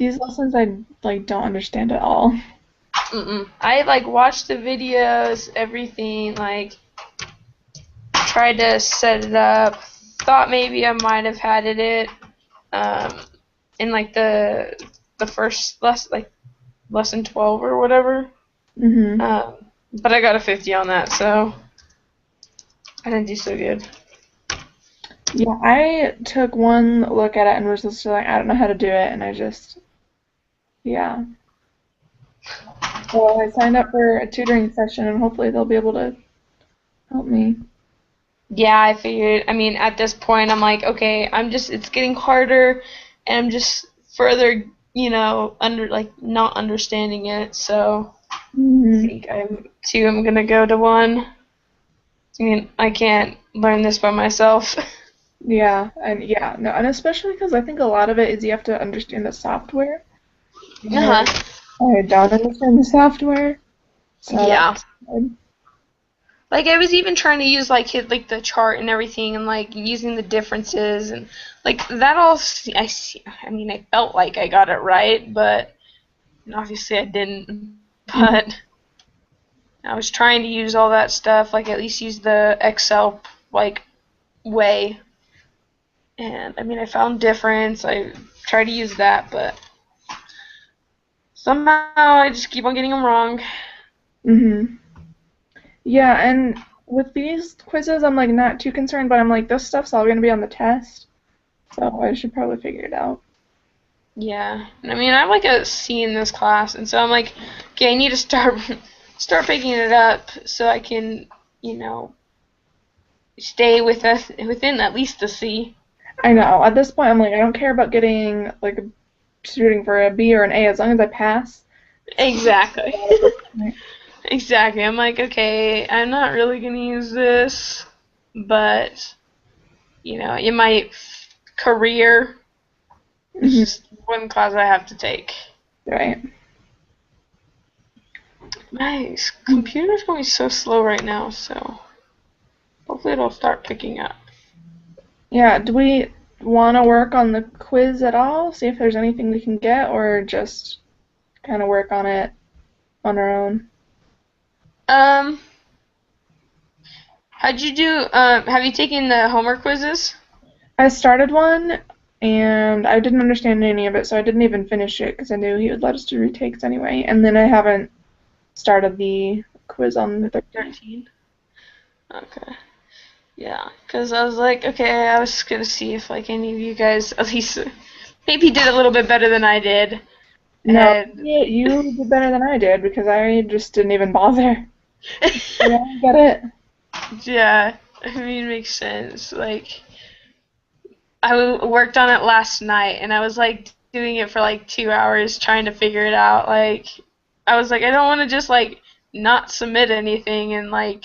these lessons I like don't understand at all. I like watched the videos, everything, like tried to set it up. Thought maybe I might have had it um, in like the first lesson, like lesson 12 or whatever. Mhm. Um, but I got a 50 on that, so I didn't do so good. Yeah, I took one look at it and was just like, I don't know how to do it, and I just, yeah. So I signed up for a tutoring session, and hopefully they'll be able to help me. Yeah, I figured. I mean, at this point, I'm like, okay, it's getting harder, and I'm just further, not understanding it. So I Mhm. think I'm gonna go to one. I mean, I can't learn this by myself. Yeah, and yeah, no, and especially because I think a lot of it is you have to understand the software. And Uh-huh. I don't understand the software, so Yeah. that's good. Like I was even trying to use like the chart and everything and like using the differences and like that all I mean I felt like I got it right, but obviously I didn't. Mhm. But I was trying to use all that stuff, like at least use the Excel like way. And I mean I found difference. I tried to use that, but somehow I just keep on getting them wrong. Mhm. Yeah, and with these quizzes, I'm like not too concerned, but I'm like this stuff's all gonna be on the test, so I should probably figure it out. Yeah. I mean I have like a C in this class, and so I'm like, okay, I need to start picking it up so I can, you know, stay within at least the C. I know. At this point, I'm like I don't care about getting like shooting for a B or an A as long as I pass. Exactly. At this point. Exactly. I'm like, okay, I'm not really gonna use this, but in my career, it's Mhm. just one class I have to take. Right. My computer's going so slow right now, so hopefully it'll start picking up. Yeah, do we want to work on the quiz at all? See if there's anything we can get, or just kind of work on it on our own? Um, how'd you do? Have you taken the homework quizzes? I started one, and I didn't understand any of it, so I didn't even finish it because I knew he would let us do retakes anyway. And then I haven't started the quiz on the 13th. 13. Okay. Yeah, because I was like, okay, I was gonna see if like any of you guys at least maybe did a little bit better than I did, No, and you did better than I did because I just didn't even bother. Yeah, I get it. yeah, I mean, it makes sense. Like, worked on it last night, and I was like doing it for like 2 hours trying to figure it out. Like, I was like, I don't want to just like not submit anything and like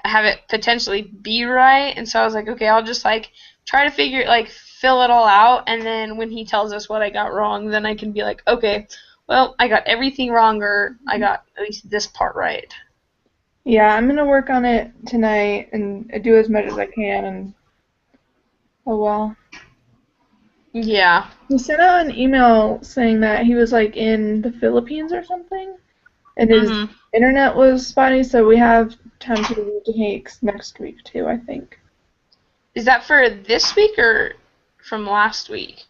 have it potentially be right. And so I was like, okay, I'll just like try to fill it all out, and then when he tells us what I got wrong, then I can be like, okay, well, I got everything wrong, or I got at least this part right. Yeah, I'm gonna work on it tonight and do as much as I can. And oh well. Yeah. He sent out an email saying that he was like in the Philippines or something, and his Mhm. internet was spotty, so we have time to do takes next week too, I think. Is that for this week or from last week?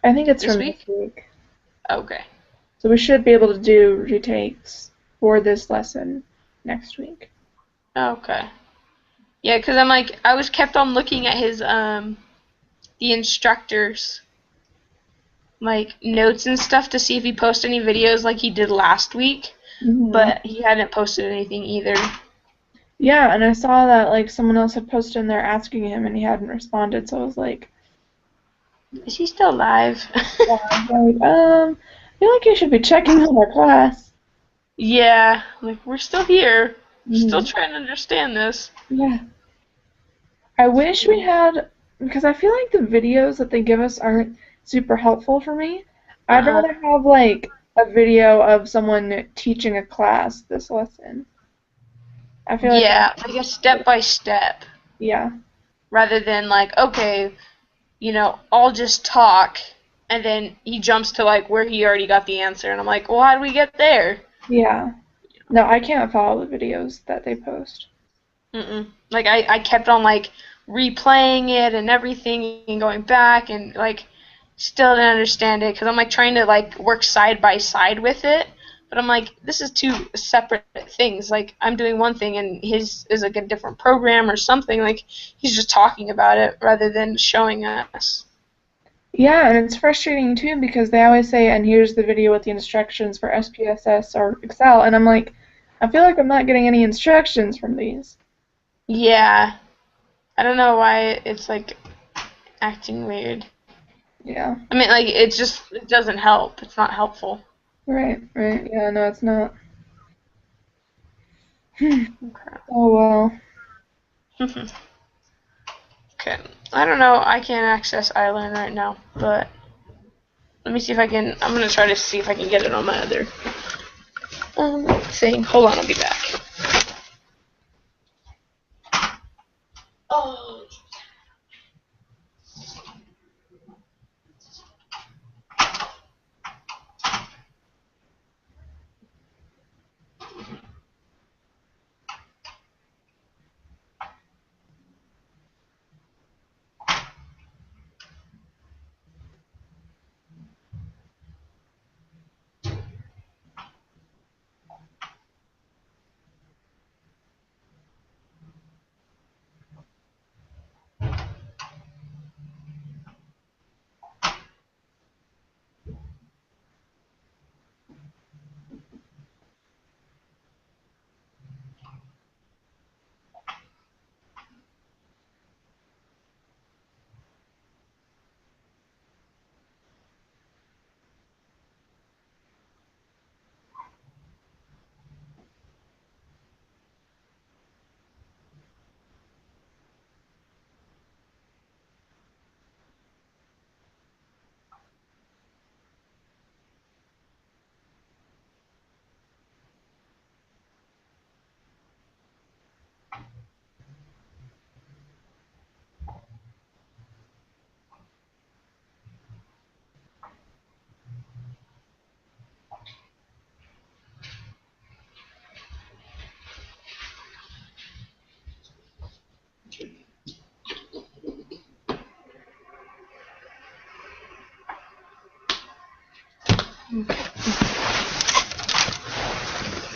I think it's This from this week? week. Okay. So we should be able to do retakes for this lesson next week. Okay. Yeah, because I was kept on looking at his the instructors like notes and stuff to see if he posted any videos like he did last week, Hmm. but he hadn't posted anything either. Yeah, and I saw that like someone else had posted in there asking him and he hadn't responded, so I was like, Is he still alive? yeah, I feel like you should be checking on our class. Yeah, like we're still here. We're still Hmm. trying to understand this. Yeah. I wish we had, because I feel like the videos that they give us aren't super helpful for me. I'd Uh-uh. rather have like a video of someone teaching a class this lesson. I feel like Yeah, like a step by step yeah. rather than like, okay, I'll just talk. and then he jumps to like where he already got the answer, and I'm like, well, how do we get there? Yeah. No, I can't follow the videos that they post. Mm-mm. Like I kept on like replaying it and everything and going back and like still didn't understand it because I'm like trying to like work side by side with it, but I'm like this is two separate things. Like I'm doing one thing and his is like a different program or something. Like he's just talking about it rather than showing us. Yeah, and it's frustrating too because they always say, and here's the video with the instructions for SPSS or Excel, and I'm like, I feel like I'm not getting any instructions from these. Yeah, I don't know why it's like acting weird. Yeah. I mean, like it doesn't help. It's not helpful. Right, right. Yeah, no, it's not. Okay. Oh well. Okay. I don't know. I can't access iLearn right now, but let me see if I can. I'm gonna try to see if I can get it on my other thing. Hold on, I'll be back. Oh.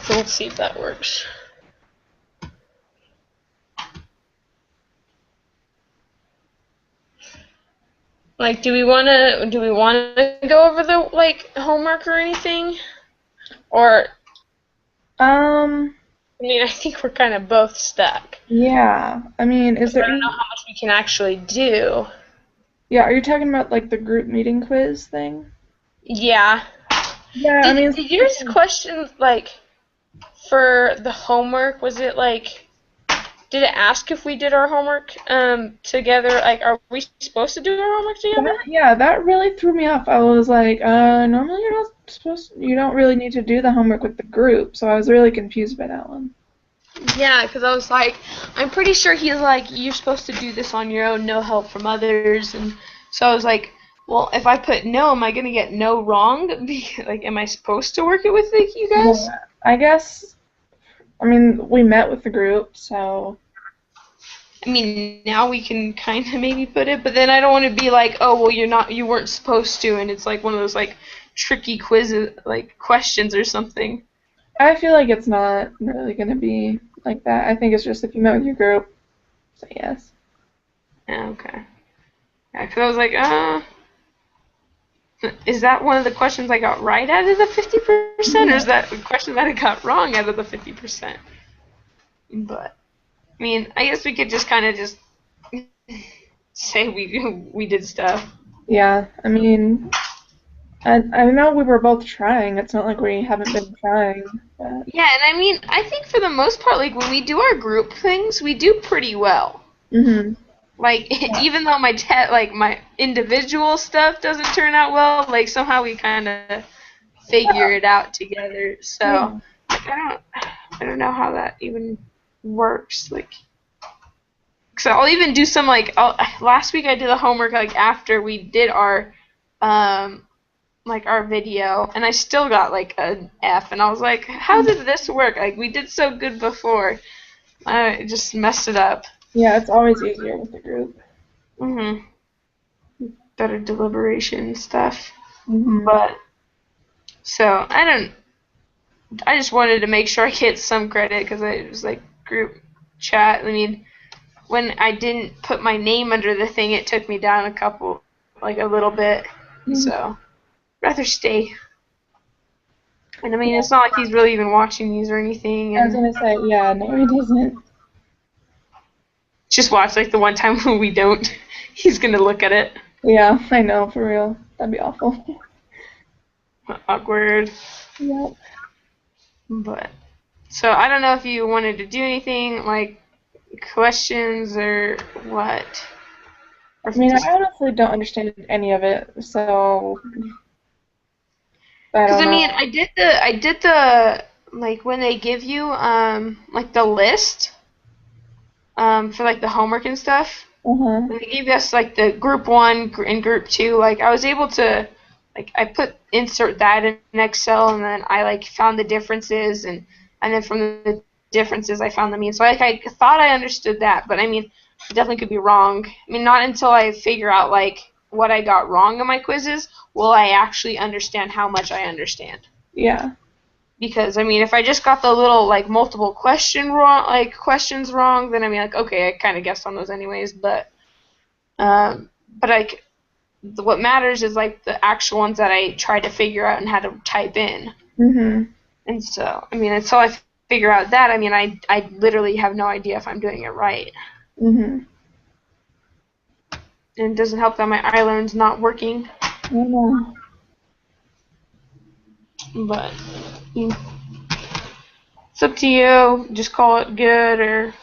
So let's see if that works. Like, do we wanna go over the like homework or anything? Or Um, I mean, I think we're kind of both stuck. yeah. I mean, is I there don't know any, how much we can actually do. yeah, are you talking about like the group meeting quiz thing? Yeah. Yeah, I mean, Did yours question like for the homework? Was it like did it ask if we did our homework together? Like, are we supposed to do our homework together? yeah, that really threw me off. I was like, normally you're not supposed, you don't really need to do the homework with the group, so I was really confused by that one. Yeah, because I was like, I'm pretty sure he's like, you're supposed to do this on your own, no help from others, and so I was like, well, if I put no, am I gonna get no wrong? Like, am I supposed to work it with like, you guys? Yeah, I guess, I mean, we met with the group, so, I mean, now we can kind of maybe put it, but then I don't want to be like, oh, well, you weren't supposed to, and it's like one of those like tricky quizzes, like questions or something. I feel like it's not really going to be like that. I think it's just if you met with your group, say yes. Yeah, okay. Yeah, because I was like, is that one of the questions I got right out of the 50%, or is that a question that I got wrong out of the 50%? But I mean, I guess we could just kind of just say we did stuff. Yeah, I mean, I know we were both trying. It's not like we haven't been trying, but Yeah, and I mean, I think for the most part, like when we do our group things, we do pretty well. mhm. Like Yeah. even though like my individual stuff doesn't turn out well, like somehow we kind of figure it out together. So Yeah. like, I don't know how that even works. Like, so I'll even do some like last week I did the homework like after we did our um, like our video, and I still got like an F, and I was like, how did this work? Like we did so good before. I just messed it up. Yeah, it's always easier with the group. Mhm. Better deliberation stuff. Mhm. But so I don't. I just wanted to make sure I get some credit because it was like group chat. I mean, when I didn't put my name under the thing, it took me down like a little bit. Mhm. So rather stay. And I mean, Yeah, it's not like he's really even watching these or anything, I was and gonna say, yeah, no, he doesn't. just watch like the one time when we don't. He's gonna look at it. Yeah, I know, for real. That'd be awful. Awkward. Yep. But so I don't know if you wanted to do anything like questions or what, or I if you mean, just I honestly don't understand any of it, so I because don't I mean know. I did the like when they give you like the list for like the homework and stuff. Uh-huh. When they gave us like the group one and group two, like I was able to like I put insert that in Excel and then I like found the differences and then from the differences I found the mean. So like I thought I understood that, but I mean I definitely could be wrong. I mean not until I figure out like what I got wrong in my quizzes will I actually understand how much I understand. Yeah. Because I mean if I just got the little like multiple questions wrong, then I mean like okay, I kind of guessed on those anyways, but like what matters is like the actual ones that I tried to figure out and had to type in. Mhm. And so, I mean, until I figure out that, I mean, I literally have no idea if I'm doing it right. Mhm. And it doesn't help that my iLearn's not working. I know. But mm, it's up to you. Just call it good or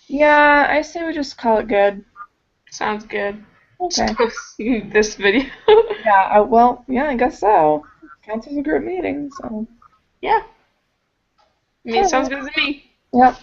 Yeah, I say we just call it good. sounds good. Just Okay. post this video. Yeah, well, yeah, I guess so. Counts as a group meeting, so. Yeah, I mean, it sounds Alright. good to me. Yep.